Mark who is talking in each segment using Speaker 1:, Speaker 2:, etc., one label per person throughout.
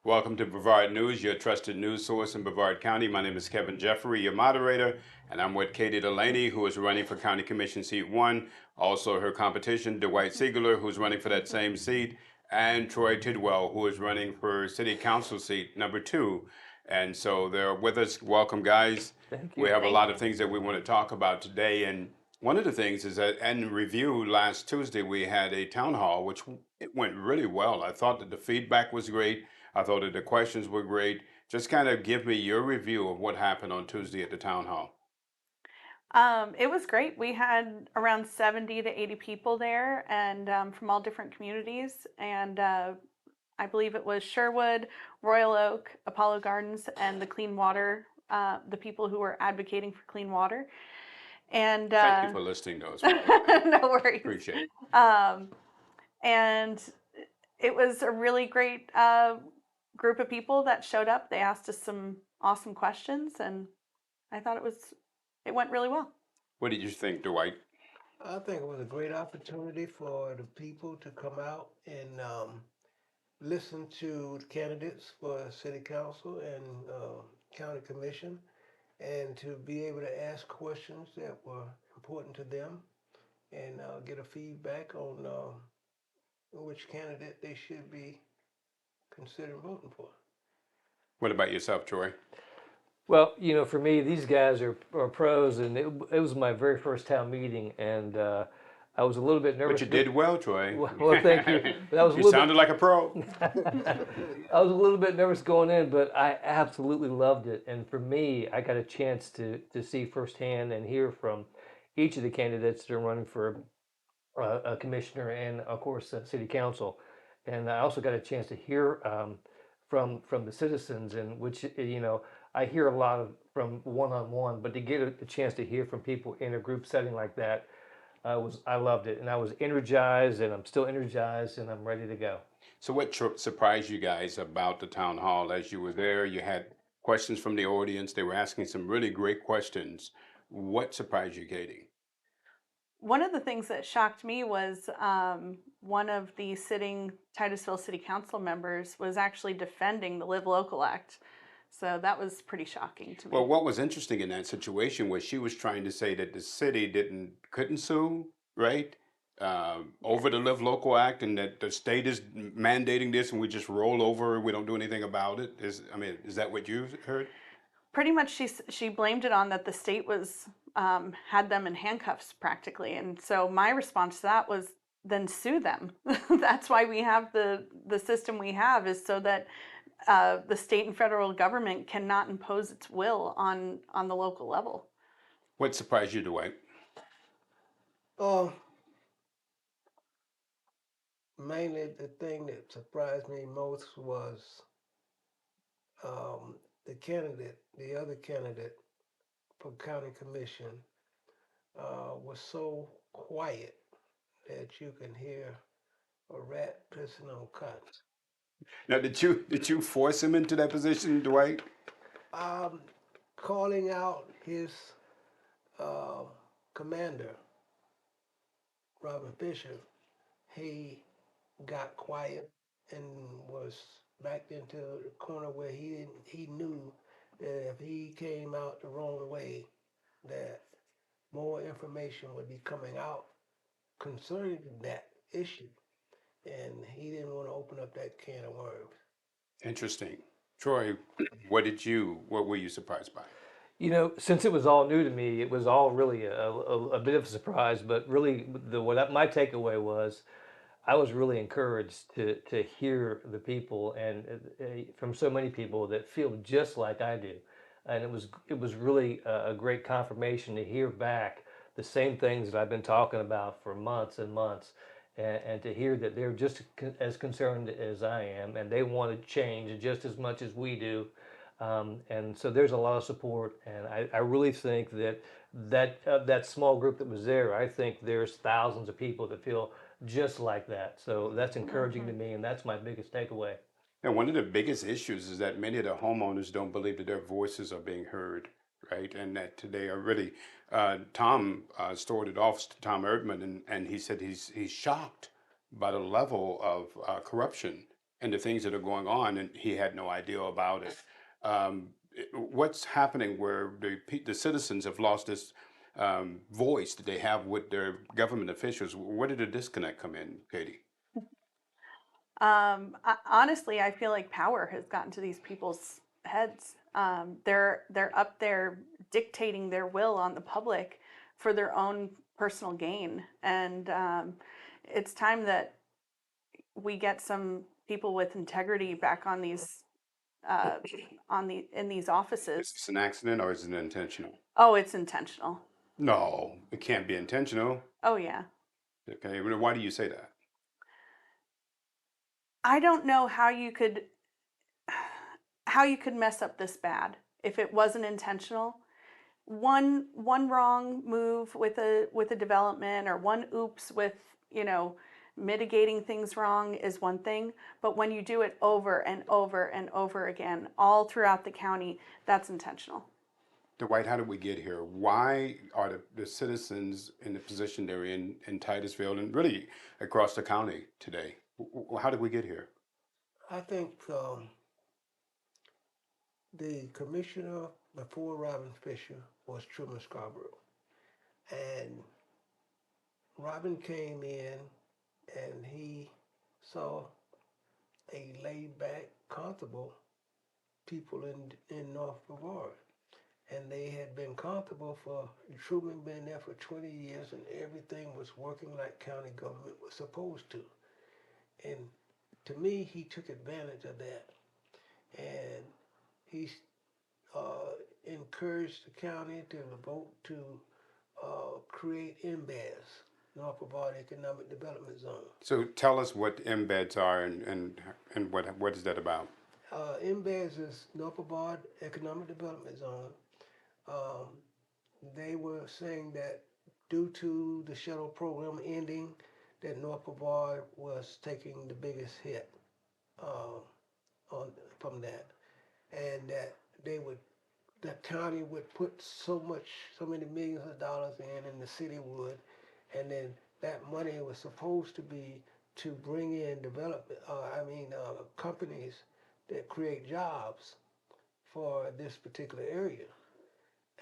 Speaker 1: Welcome to Brevard News, your trusted news source in Brevard County. My name is Kevin Jeffrey, your moderator, and I'm with Katie Delaney, who is running for County Commission Seat 1. Also, her competition, Dwight Siegler, who's running for that same seat, and Troy Tidwell, who is running for City Council seat number 2. And so they're with us. Welcome, guys.
Speaker 2: Thank
Speaker 1: We
Speaker 2: you.
Speaker 1: have a lot of things that we want to talk about today, and one of the things is that in review last Tuesday we had a town hall, which it went really well. I thought that the feedback was great. I thought that the questions were great. Just kind of give me your review of what happened on Tuesday at the town hall.
Speaker 3: It was great. We had around 70 to 80 people there and from all different communities. And I believe it was Sherwood, Royal Oak, Apollo Gardens, and the Clean Water, the people who were advocating for clean water. And
Speaker 1: Thank you for listing those.
Speaker 3: no worries.
Speaker 1: Appreciate it.
Speaker 3: And it was a really great group of people that showed up. They asked us some awesome questions, and I thought it went really well.
Speaker 1: What did you think, Dwight?
Speaker 4: I think it was a great opportunity for the people to come out and listen to the candidates for city council and county commission, and to be able to ask questions that were important to them, and get a feedback on which candidate they should be considering voting for.
Speaker 1: What about yourself, Troy?
Speaker 2: Well, for me, these guys are pros, and it was my very first town meeting, and I was a little bit nervous.
Speaker 1: But you did well, Troy.
Speaker 2: Well, thank you. But I was
Speaker 1: You sounded like a pro.
Speaker 2: I was a little bit nervous going in, but I absolutely loved it. And for me, I got a chance to see firsthand and hear from each of the candidates that are running for a commissioner and, of course, city council. And I also got a chance to hear from the citizens, and which I hear a lot of from one-on-one, but to get a chance to hear from people in a group setting like that, I loved it, and I was energized, and I'm still energized, and I'm ready to go.
Speaker 1: So what surprised you guys about the town hall as you were there? You had questions from the audience. They were asking some really great questions. What surprised you, Katie?
Speaker 3: One of the things that shocked me was one of the sitting Titusville City Council members was actually defending the Live Local Act. So that was pretty shocking to me.
Speaker 1: Well, what was interesting in that situation was she was trying to say that the city couldn't sue, right? Over the Live Local Act, and that the state is mandating this, and we just roll over, we don't do anything about it. Is that what you heard?
Speaker 3: Pretty much she blamed it on that the state was had them in handcuffs practically. And so my response to that was, then sue them. That's why we have the system we have, is so that the state and federal government cannot impose its will on the local level.
Speaker 1: What surprised you, Dwight?
Speaker 4: Mainly the thing that surprised me most was the other candidate for county commission was so quiet that you can hear a rat pissing on cotton.
Speaker 1: Now, did you force him into that position, Dwight?
Speaker 4: Calling out his commander, Robin Fisher, he got quiet and was backed into the corner where he knew that if he came out the wrong way, that more information would be coming out concerning that issue, and he didn't want to open up that can of worms.
Speaker 1: Interesting. Troy, what were you surprised by?
Speaker 2: Since it was all new to me, it was all really a bit of a surprise. But really, my takeaway was, I was really encouraged to hear the people, and from so many people that feel just like I do, and it was really a great confirmation to hear back the same things that I've been talking about for months and months, and to hear that they're just as concerned as I am, and they want to change just as much as we do. And so there's a lot of support, and I really think that small group that was there, I think there's thousands of people that feel just like that. So that's encouraging to me, and that's my biggest takeaway.
Speaker 1: And one of the biggest issues is that many of the homeowners don't believe that their voices are being heard, right? And that they are really, Tom started off, Tom Erdman, and he said he's shocked by the level of corruption and the things that are going on, and he had no idea about it. What's happening where the citizens have lost this voice that they have with their government officials? Where did the disconnect come in, Katie?
Speaker 3: Honestly, I feel like power has gotten to these people's heads. They're up there dictating their will on the public for their own personal gain, and it's time that we get some people with integrity back on these in these
Speaker 1: Is
Speaker 3: offices.
Speaker 1: this an accident or is it intentional?
Speaker 3: Oh, it's intentional.
Speaker 1: No, it can't be intentional.
Speaker 3: Oh yeah.
Speaker 1: Okay, well, why do you say that?
Speaker 3: I don't know how you could mess up this bad if it wasn't intentional. One wrong move with a development, or one oops with, you know, mitigating things wrong is one thing, but when you do it over and over and over again all throughout the county, that's intentional.
Speaker 1: Dwight, how did we get here? Why are the citizens in the position they're in Titusville and really across the county today? How did we get here?
Speaker 4: I think the commissioner before Robin Fisher was Truman Scarborough. And Robin came in and he saw a laid back, comfortable people in North Brevard. And they had been comfortable for Truman been there for 20 years and everything was working like county government was supposed to. And to me, he took advantage of that. And he encouraged the county to vote to create embeds, North Brevard Economic Development Zone.
Speaker 1: So tell us what embeds are and what is that about?
Speaker 4: Embeds is North Brevard Economic Development Zone. Um, they were saying that due to the shuttle program ending, that North Brevard was taking the biggest hit on from that, and that the county would put so many millions of dollars in, and the city would, and then that money was supposed to be to bring in companies that create jobs for this particular area.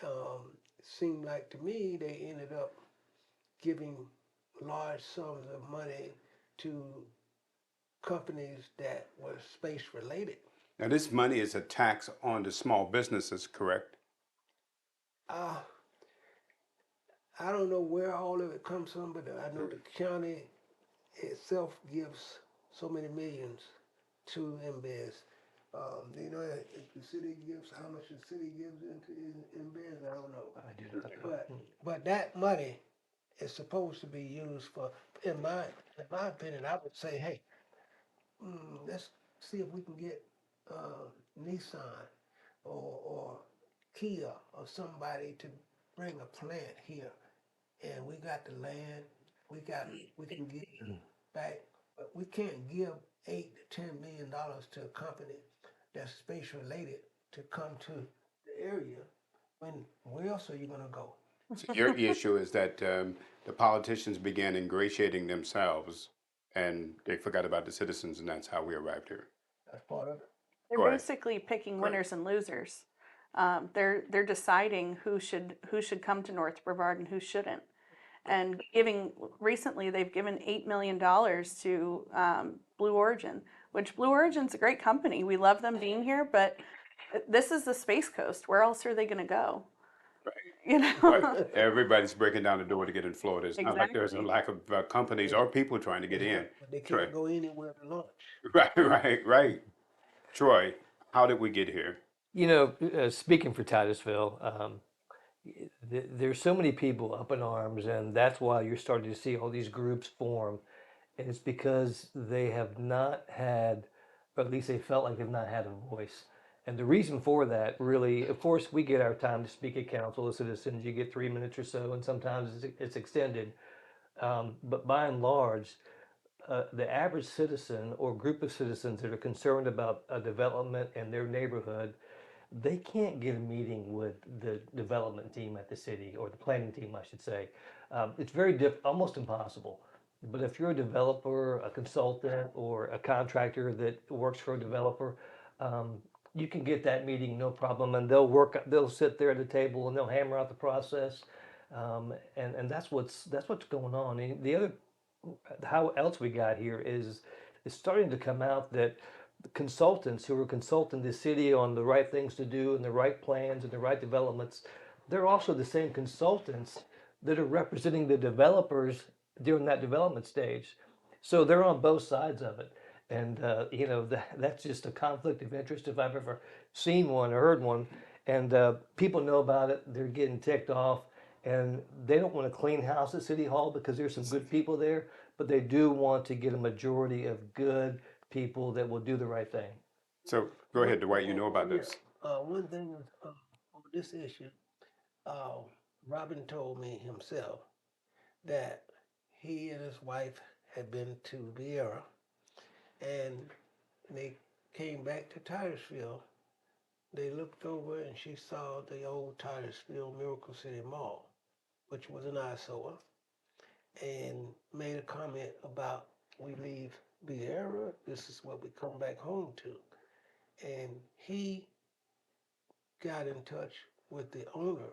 Speaker 4: It seemed like to me they ended up giving large sums of money to companies that were space related.
Speaker 1: Now, this money is a tax on the small businesses, correct?
Speaker 4: Uh, I don't know where all of it comes from, but I know the county itself gives so many millions to embeds. You know, if the city gives, how much the city gives into embeds, I don't know.
Speaker 2: I do not know.
Speaker 4: But that money is supposed to be used for, in my opinion, I would say, hey, let's see if we can get Nissan or Kia or somebody to bring a plant here, and we got the land, we can get back, but we can't give $8 to $10 to a company that's space related to come to the area. When where else are you gonna go?
Speaker 1: So your issue is that the politicians began ingratiating themselves and they forgot about the citizens, and that's how we arrived here.
Speaker 4: That's part of it.
Speaker 3: They're
Speaker 1: Right.
Speaker 3: basically picking
Speaker 1: Right.
Speaker 3: winners and losers. They're deciding who should come to North Brevard and who shouldn't. And recently they've given $8 million to Blue Origin, which Blue Origin's a great company. We love them being here, but this is the Space Coast. Where else are they going to go? You know.
Speaker 1: Right. Everybody's breaking down the door to get in Florida. It's not like there's a
Speaker 3: Exactly.
Speaker 1: lack of companies or people trying to get in.
Speaker 4: But they
Speaker 1: Troy.
Speaker 4: can't go anywhere to launch.
Speaker 1: Right. Troy, how did we get here?
Speaker 2: You know, speaking for Titusville, there's so many people up in arms, and that's why you're starting to see all these groups form. And it's because they have not had, or at least they felt like they've not had a voice. And the reason for that, really, of course, we get our time to speak at council as citizens. You get 3 minutes or so, and sometimes it's extended. But by and large, the average citizen or group of citizens that are concerned about a development in their neighborhood, they can't get a meeting with the development team at the city, or the planning team, I should say. It's very almost impossible. But if you're a developer, a consultant, or a contractor that works for a developer, um, you can get that meeting no problem, and they'll sit there at the table and they'll hammer out the process, and that's what's going on. And the other, how else we got here is it's starting to come out that the consultants who are consulting the city on the right things to do and the right plans and the right developments, they're also the same consultants that are representing the developers during that development stage. So they're on both sides of it. And, that's just a conflict of interest if I've ever seen one or heard one. And people know about it, they're getting ticked off, and they don't want to clean house at City Hall because there's some good people there, but they do want to get a majority of good people that will do the right thing.
Speaker 1: So go ahead, Dwight. You know about
Speaker 4: Yeah.
Speaker 1: this.
Speaker 4: One thing is, on this issue, uh, Robin told me himself that he and his wife had been to Vieira and they came back to Titusville. They looked over and she saw the old Titusville Miracle City Mall, which was an eyesore, and made a comment about we leave Vieira, this is what we come back home to. And he got in touch with the owner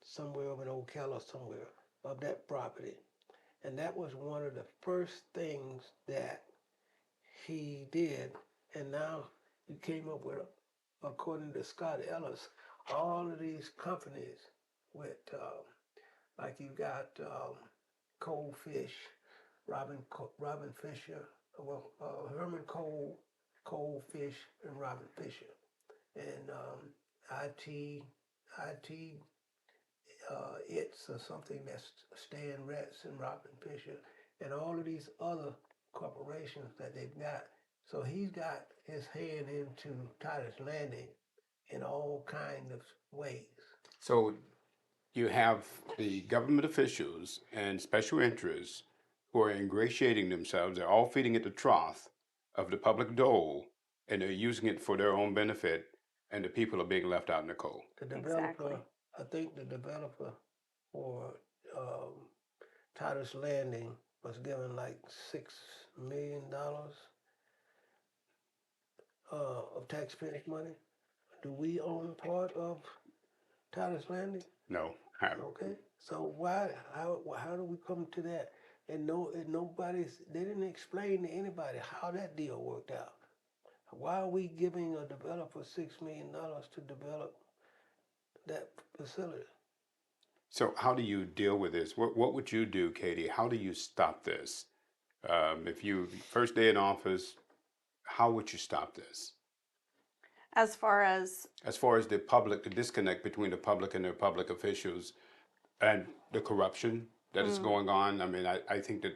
Speaker 4: somewhere over in Ocala somewhere of that property. And that was one of the first things that he did. And now you came up with, according to Scott Ellis, all of these companies with, like you got Cold Fish, Robin Fisher, well, Herman Cole, Cold Fish, and Robin Fisher, and IT it's or something that's Stan Retz and Robin Fisher, and all of these other corporations that they've got. So he's got his hand into Titus Landing in all kind of ways.
Speaker 1: So you have the government officials and special interests who are ingratiating themselves. They're all feeding at the trough of the public dole, and they're using it for their own benefit, and the people are being left out in the cold.
Speaker 4: The developer,
Speaker 3: Exactly.
Speaker 4: I think the developer for um, Titus Landing was given like $6 million of taxpayers' money. Do we own part of Titus Landing?
Speaker 1: No, I-
Speaker 4: Okay, so how do we come to that? And they didn't explain to anybody how that deal worked out. Why are we giving a developer $6 million to develop that facility?
Speaker 1: So how do you deal with this? What would you do, Katie? How do you stop this? If you first day in office, how would you stop this?
Speaker 3: As far as
Speaker 1: As far as the public, the disconnect between the public and their public officials and the corruption that is going on. I mean, I think that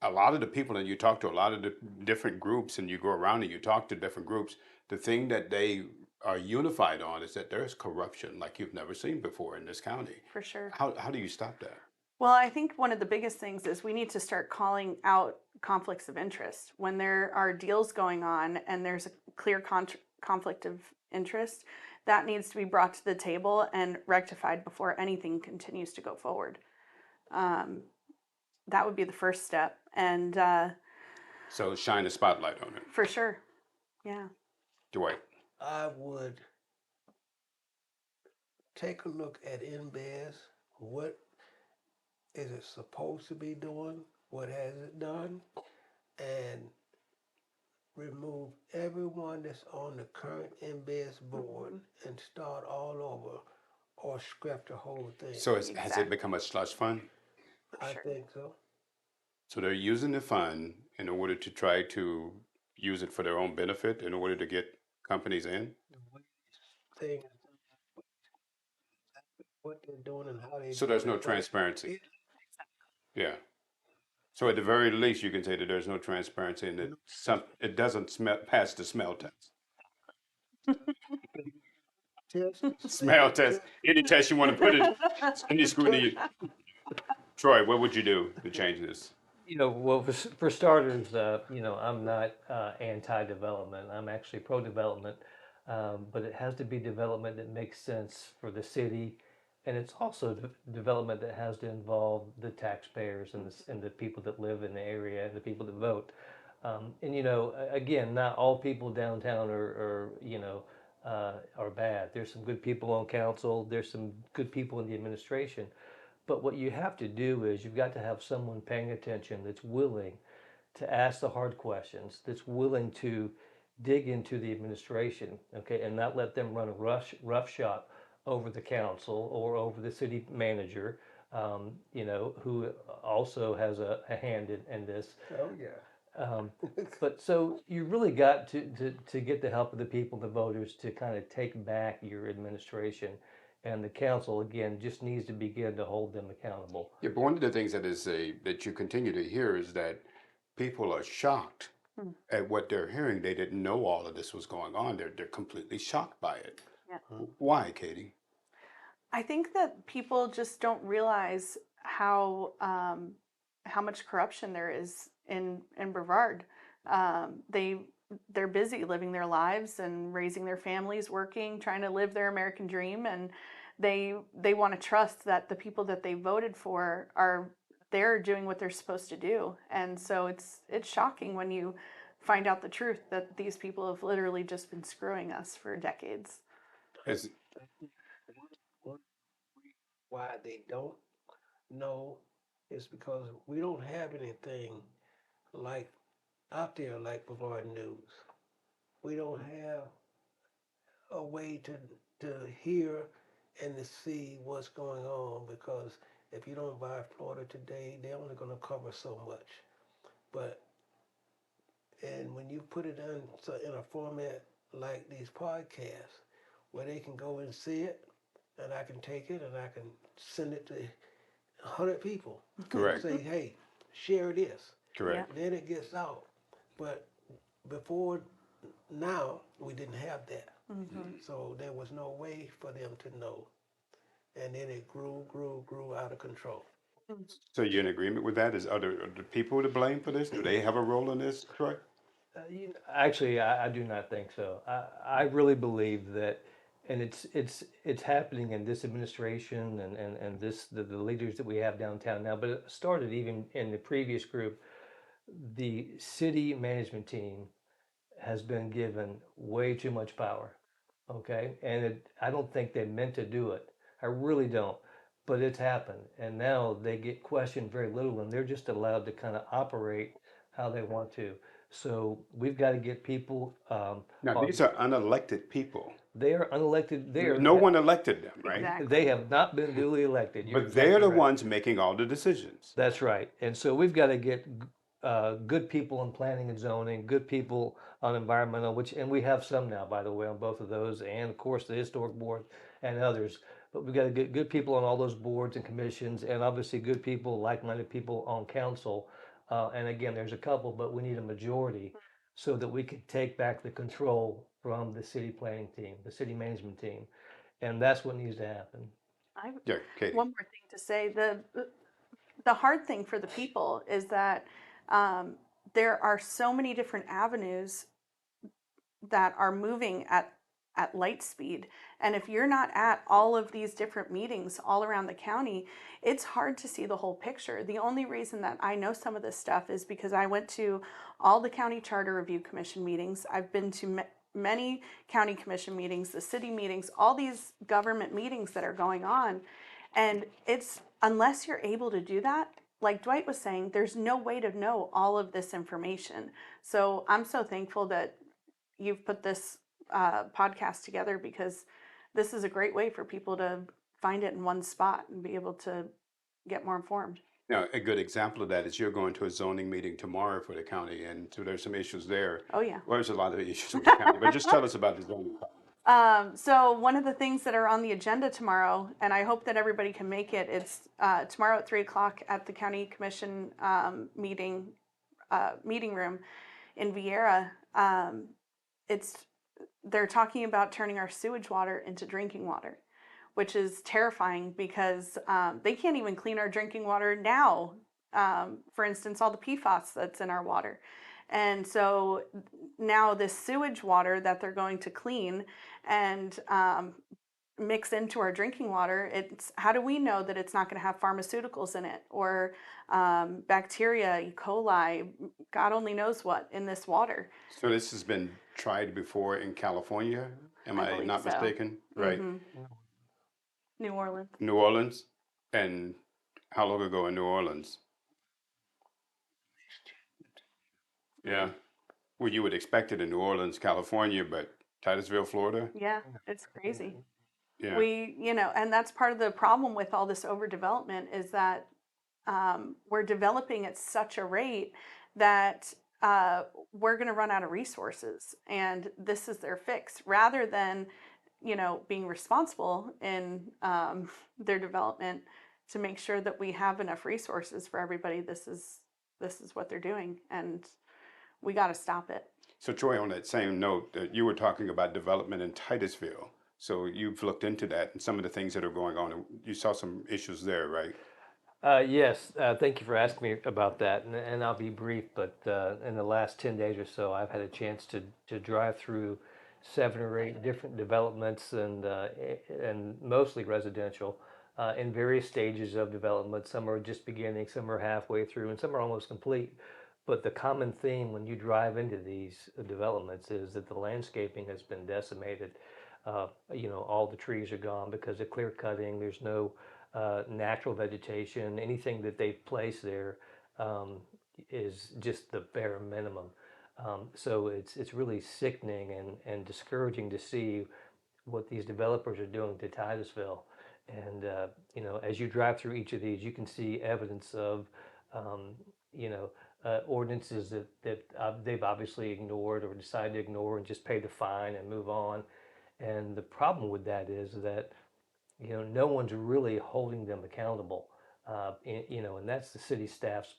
Speaker 1: a lot of the people, and you talk to a lot of the different groups and you go around and you talk to different groups, the thing that they are unified on is that there's corruption like you've never seen before in this county.
Speaker 3: for sure.
Speaker 1: How do you stop that?
Speaker 3: Well, I think one of the biggest things is we need to start calling out conflicts of interest. When there are deals going on and there's a clear conflict of interest, that needs to be brought to the table and rectified before anything continues to go forward. That would be the first step. And
Speaker 1: So shine a spotlight on it.
Speaker 3: for sure, yeah.
Speaker 1: Dwight.
Speaker 4: I would take a look at NBES. What is it supposed to be doing? What has it done? And remove everyone that's on the current NBES board and start all over or scrap the whole thing.
Speaker 1: So has it
Speaker 3: Exactly.
Speaker 1: become a slush fund?
Speaker 4: I
Speaker 3: Sure.
Speaker 4: think so.
Speaker 1: So they're using the fund in order to try to use it for their own benefit in order to get companies in?
Speaker 4: The way this thing is done, what they're doing and how they
Speaker 1: So
Speaker 4: do
Speaker 1: there's
Speaker 4: it,
Speaker 1: no
Speaker 4: but
Speaker 1: transparency.
Speaker 4: it-
Speaker 1: Yeah. So at the very least, you can say that there's no transparency and it doesn't pass the smell test. Smell test. Any test you want to put it, any scrutiny. Troy, what would you do to change this?
Speaker 2: Well, for starters, I'm not anti-development. I'm actually pro-development, but it has to be development that makes sense for the city and it's also development that has to involve the taxpayers and the people that live in the area and the people that vote. And again, not all people downtown are bad. There's some good people on council. There's some good people in the administration. But what you have to do is you've got to have someone paying attention that's willing to ask the hard questions, that's willing to dig into the administration, okay, and not let them run a roughshod over the council or over the city manager, who also has a hand in this.
Speaker 4: Oh, yeah.
Speaker 2: But so you really got to get the help of the people, the voters, to kind of take back your administration. And the council, again, just needs to begin to hold them accountable.
Speaker 1: Yeah, but one of the things that you continue to hear is that people are shocked
Speaker 3: Hmm.
Speaker 1: at what they're hearing. They didn't know all of this was going on. They're completely shocked by it.
Speaker 3: Yeah.
Speaker 1: Why, Katie?
Speaker 3: I think that people just don't realize how much corruption there is in Brevard. They're busy living their lives and raising their families, working, trying to live their American dream, and they want to trust that the people that they voted for are they're doing what they're supposed to do. And so it's shocking when you find out the truth that these people have literally just been screwing us for decades.
Speaker 1: As
Speaker 4: One reason why they don't know is because we don't have anything like out there like Brevard News. We don't have a way to hear and to see what's going on, because if you don't buy Florida Today, they're only going to cover so much. But and when you put it in a format like these podcasts, where they can go and see it, and I can take it and I can send it to 100 people.
Speaker 1: correct,
Speaker 4: Say, hey, share this.
Speaker 1: correct.
Speaker 4: Then it gets out. But before now, we didn't have that. So there was no way for them to know. And then it grew out of control.
Speaker 1: So you're in agreement with that? Are the people to blame for this? Do they have a role in this, Troy?
Speaker 2: Actually, I do not think so. I really believe that, and it's happening in this administration and the leaders that we have downtown now. But it started even in the previous group. The city management team has been given way too much power, okay? And I don't think they meant to do it. I really don't. But it's happened, and now they get questioned very little, and they're just allowed to kind of operate how they want to. So we've got to get people.
Speaker 1: Now, these are unelected people.
Speaker 2: They are unelected.
Speaker 1: No one elected them, right?
Speaker 3: Exactly.
Speaker 2: They have not been duly elected. You're
Speaker 1: But they're
Speaker 2: exactly
Speaker 1: the
Speaker 2: right.
Speaker 1: ones making all the decisions.
Speaker 2: That's right. And so we've got to get good people in planning and zoning, good people on environmental, and we have some now, by the way, on both of those, and of course the historic board and others. But we've got to get good people on all those boards and commissions, and obviously good people, like-minded people on council. And again, there's a couple, but we need a majority so that we can take back the control from the city planning team, the city management team. And that's what needs to happen.
Speaker 1: Yeah, Katie.
Speaker 3: One more thing to say, the hard thing for the people is that there are so many different avenues that are moving at light speed. And if you're not at all of these different meetings all around the county, it's hard to see the whole picture. The only reason that I know some of this stuff is because I went to all the county charter review commission meetings. I've been to many county commission meetings, the city meetings, all these government meetings that are going on. And it's, unless you're able to do that, like Dwight was saying, there's no way to know all of this information. So I'm so thankful that you've put this podcast together, because this is a great way for people to find it in one spot and be able to get more informed.
Speaker 1: Now, a good example of that is you're going to a zoning meeting tomorrow for the county, and so there's some issues there.
Speaker 3: Oh yeah.
Speaker 1: Well, there's a lot of issues with the county, but just tell us about the zoning.
Speaker 3: So one of the things that are on the agenda tomorrow, and I hope that everybody can make it, it's tomorrow at 3:00 at the County Commission meeting room in Vieira. They're talking about turning our sewage water into drinking water, which is terrifying because they can't even clean our drinking water now. For instance, all the PFAS that's in our water. And so now this sewage water that they're going to clean and mix into our drinking water, it's how do we know that it's not going to have pharmaceuticals in it or bacteria, E. coli, God only knows what in this water.
Speaker 1: So this has been tried before in California. Am
Speaker 3: I
Speaker 1: I
Speaker 3: believe
Speaker 1: not
Speaker 3: so.
Speaker 1: mistaken? Right.
Speaker 3: New Orleans.
Speaker 1: New Orleans. And how long ago in New Orleans? Yeah. Well, you would expect it in New Orleans, California, but Titusville, Florida?
Speaker 3: Yeah, it's crazy.
Speaker 1: Yeah.
Speaker 3: We, and that's part of the problem with all this overdevelopment is that we're developing at such a rate that we're going to run out of resources, and this is their fix rather than, being responsible in their development to make sure that we have enough resources for everybody. This is what they're doing, and we got to stop it.
Speaker 1: So Troy, on that same note, you were talking about development in Titusville. So you've looked into that and some of the things that are going on. And you saw some issues there, right?
Speaker 2: Yes, thank you for asking me about that, and I'll be brief. But in the last 10 days or so, I've had a chance to drive through 7 or 8 different developments, and mostly residential, in various stages of development. Some are just beginning, some are halfway through, and some are almost complete. But the common theme when you drive into these developments is that the landscaping has been decimated. All the trees are gone because of clear cutting. There's no natural vegetation. Anything that they've placed there um, is just the bare minimum. So it's really sickening and discouraging to see what these developers are doing to Titusville. And as you drive through each of these, you can see evidence of um, you know ordinances that they've obviously ignored or decided to ignore and just pay the fine and move on. And the problem with that is that no one's really holding them accountable. And that's the city staff's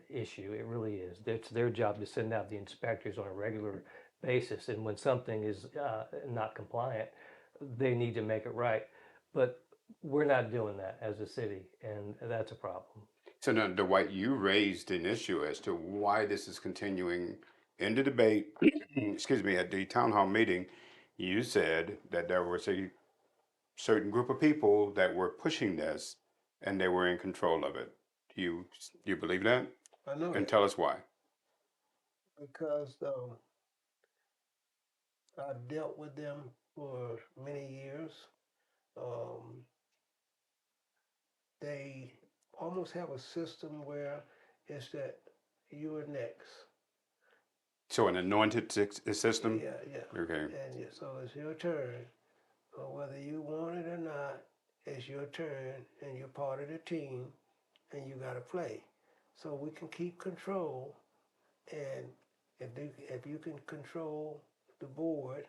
Speaker 2: issue. It really is. It's their job to send out the inspectors on a regular basis, and when something is not compliant, they need to make it right. But we're not doing that as a city, and that's a problem.
Speaker 1: So now, Dwight, you raised an issue as to why this is continuing in the debate. Excuse me, at the town hall meeting, you said that there was a certain group of people that were pushing this and they were in control of it. Do you believe that?
Speaker 4: I know
Speaker 1: And
Speaker 4: that
Speaker 1: tell us why.
Speaker 4: because I dealt with them for many years. Um, they almost have a system where it's that you are next.
Speaker 1: So an anointed system?
Speaker 4: Yeah, yeah.
Speaker 1: Okay.
Speaker 4: So it's your turn. Whether you want it or not, it's your turn, and you're part of the team, and you got to play. So we can keep control, and if you can control the board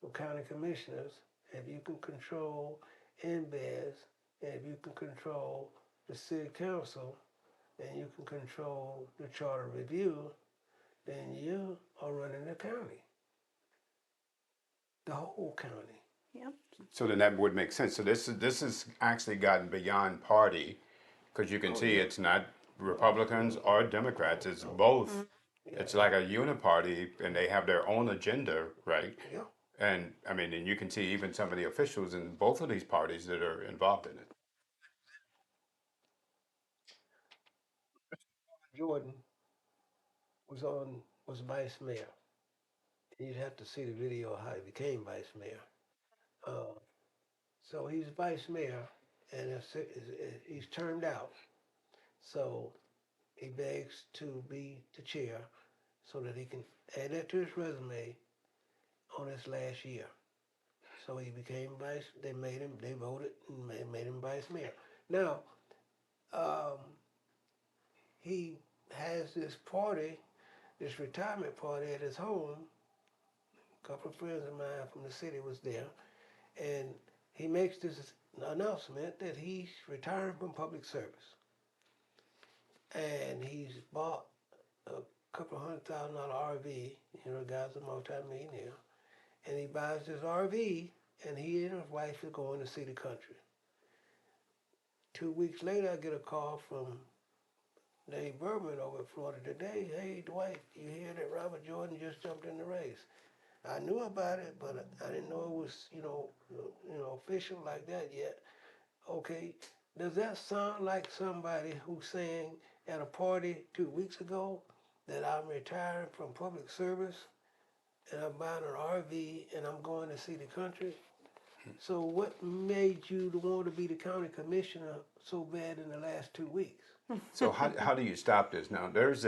Speaker 4: of county commissioners, if you can control embeds, and if you can control the city council, and you can control the charter review, then you are running the county, the whole county.
Speaker 3: Yep.
Speaker 1: So then that would make sense. So this has actually gotten beyond party because you can
Speaker 4: Oh,
Speaker 1: see
Speaker 4: yeah.
Speaker 1: it's not Republicans or Democrats. It's both.
Speaker 4: Yeah,
Speaker 1: It's like a uniparty and they have their own agenda, right?
Speaker 4: yeah.
Speaker 1: And I mean, and you can see even some of the officials in both of these parties that are involved in it.
Speaker 4: Jordan was vice mayor. You'd have to see the video of how he became vice mayor. Uh, so he's vice mayor, and he's termed out. So he begs to be the chair so that he can add that to his resume on his last year. So he became vice. They voted and made him vice mayor. Now, um, he has this party, this retirement party at his home. A couple of friends of mine from the city was there, and he makes this announcement that he's retiring from public service, and he's bought a couple of $100,000 RV. The guy's a multi-millionaire, and he buys this RV, and he and his wife are going to see the country. 2 weeks later, I get a call from Dave Berman over at Florida Today. Hey, Dwight, you hear that Robert Jordan just jumped in the race? I knew about it, but I didn't know it was, official like that yet. Okay, does that sound like somebody who's saying at a party 2 weeks ago that I'm retiring from public service and I'm buying an RV and I'm going to see the country? So what made you want to be the county commissioner so bad in the last 2 weeks?
Speaker 1: So how do you stop this? Now, there's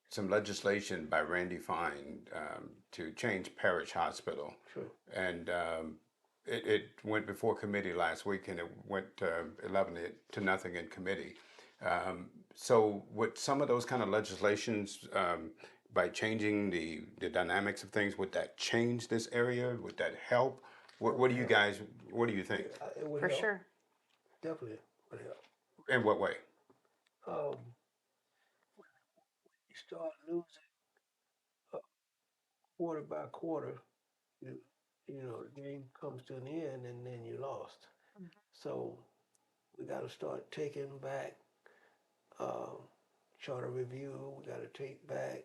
Speaker 1: some legislation by Randy Fine to change Parish Hospital.
Speaker 4: Sure.
Speaker 1: And it went before committee last week, and it went 11 to nothing in committee. So with some of those kind of legislations, by changing the dynamics of things, would that change this area? Would that help? What do you guys, what do you think?
Speaker 4: It would
Speaker 3: For
Speaker 4: help.
Speaker 3: sure.
Speaker 4: Definitely would help.
Speaker 1: In what way?
Speaker 4: Um, you start losing quarter by quarter. You, the game comes to an end and then you lost. So we got to start taking back um, charter review. We got to take back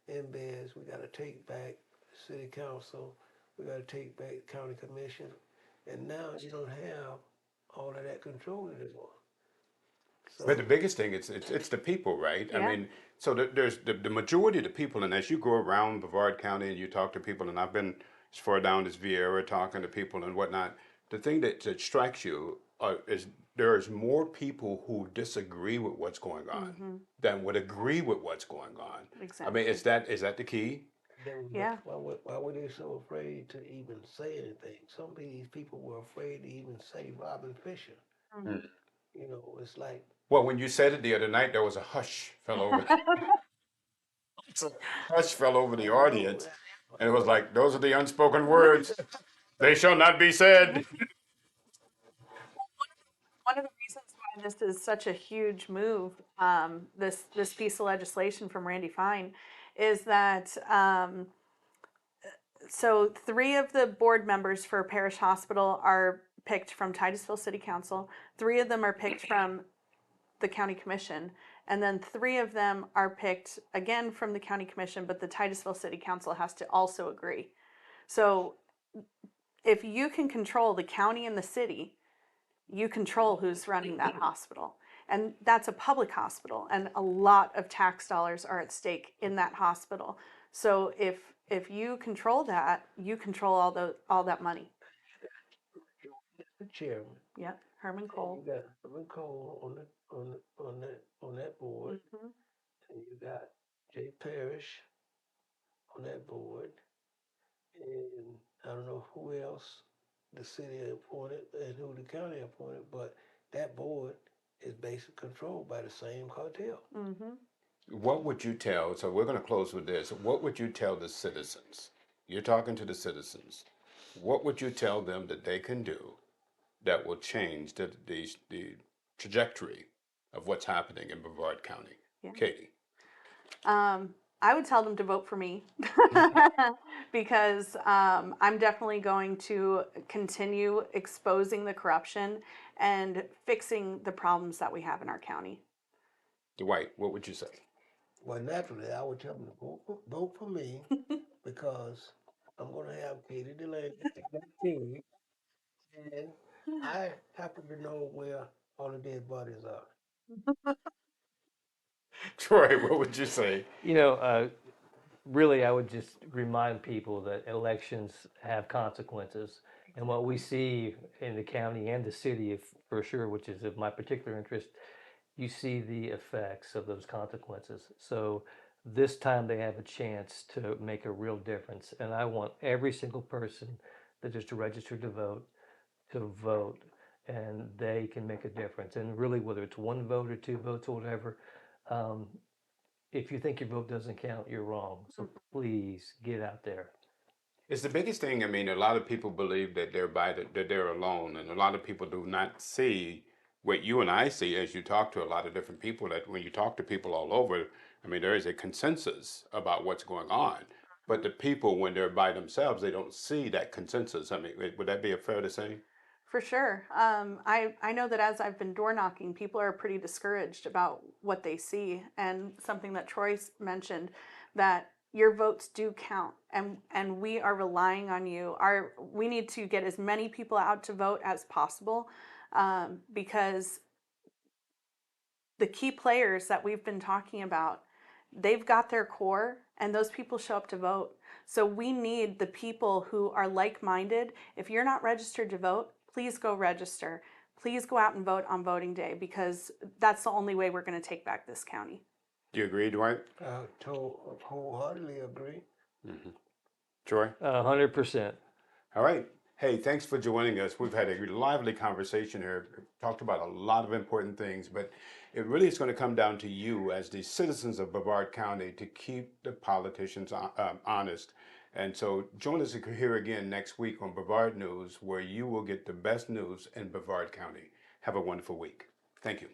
Speaker 4: embeds. We got to take back city council. We got to take back county commission. And now you don't have all of that control anymore. So
Speaker 1: But the biggest thing it's the people, right? I
Speaker 3: Yeah.
Speaker 1: mean, so there's the majority of the people, and as you go around Brevard County and you talk to people, and I've been as far down as Vieira talking to people and whatnot, the thing that strikes you is there's more people who disagree with what's going on than would agree with what's going on. I
Speaker 3: Exactly.
Speaker 1: mean, is that the key?
Speaker 3: Yeah.
Speaker 4: why were they so afraid to even say anything? Some of these people were afraid to even say Robin Fisher.
Speaker 1: Mm.
Speaker 4: It's like,
Speaker 1: Well, when you said it the other night, there was a hush fell over. Hush fell over the audience, and it was like those are the unspoken words. They shall not be said.
Speaker 3: One of the reasons why this is such a huge move, this piece of legislation from Randy Fine, is that so 3 of the board members for Parish Hospital are picked from Titusville City Council. 3 of them are picked from the county commission, and then 3 of them are picked again from the county commission, but the Titusville City Council has to also agree. So if you can control the county and the city, you control who's running that hospital. And that's a public hospital, and a lot of tax dollars are at stake in that hospital. So if you control that, you control all that money.
Speaker 4: the chairman.
Speaker 3: Yep, Herman
Speaker 4: And
Speaker 3: Cole.
Speaker 4: you got Herman Cole on that board,
Speaker 3: Mhm.
Speaker 4: and you got Jay Parrish on that board, and I don't know who else the city appointed and who the county appointed, but that board is basically controlled by the same cartel.
Speaker 3: Mhm.
Speaker 1: What would you tell? So we're going to close with this. What would you tell the citizens? You're talking to the citizens. What would you tell them that they can do that will change the trajectory of what's happening in Brevard County?
Speaker 3: Yeah.
Speaker 1: Katie.
Speaker 3: I would tell them to vote for me because I'm definitely going to continue exposing the corruption and fixing the problems that we have in our county.
Speaker 1: Dwight, what would you say?
Speaker 4: Well, naturally, I would tell them to vote for me because I'm going to have Katie Delaney that team, and I happen to know where all the dead bodies are.
Speaker 1: Troy, what would you say?
Speaker 2: You know, really, I would just remind people that elections have consequences. And what we see in the county and the city, for sure, which is of my particular interest, you see the effects of those consequences. So this time they have a chance to make a real difference. And I want every single person that is registered to vote, and they can make a difference. And really, whether it's 1 vote or 2 votes or whatever, um, if you think your vote doesn't count, you're wrong. So please get out there.
Speaker 1: It's the biggest thing. I mean, a lot of people believe that that they're alone, and a lot of people do not see what you and I see as you talk to a lot of different people. That when you talk to people all over, I mean, there is a consensus about what's going on. But the people, when they're by themselves, they don't see that consensus. I mean, would that be a fair to say?
Speaker 3: For sure. I know that as I've been door knocking, people are pretty discouraged about what they see. And something that Troy mentioned, that your votes do count, and we are relying on you. We need to get as many people out to vote as possible, because the key players that we've been talking about, they've got their core, and those people show up to vote. So we need the people who are like-minded. If you're not registered to vote, please go register. Please go out and vote on voting day, because that's the only way we're going to take back this county.
Speaker 1: Do you agree, Dwight?
Speaker 4: I wholeheartedly agree.
Speaker 1: Troy?
Speaker 2: 100%.
Speaker 1: All right. Hey, thanks for joining us. We've had a lively conversation here, talked about a lot of important things, but it really is going to come down to you as the citizens of Brevard County to keep the politicians honest. And so join us here again next week on Brevard News, where you will get the best news in Brevard County. Have a wonderful week. Thank you.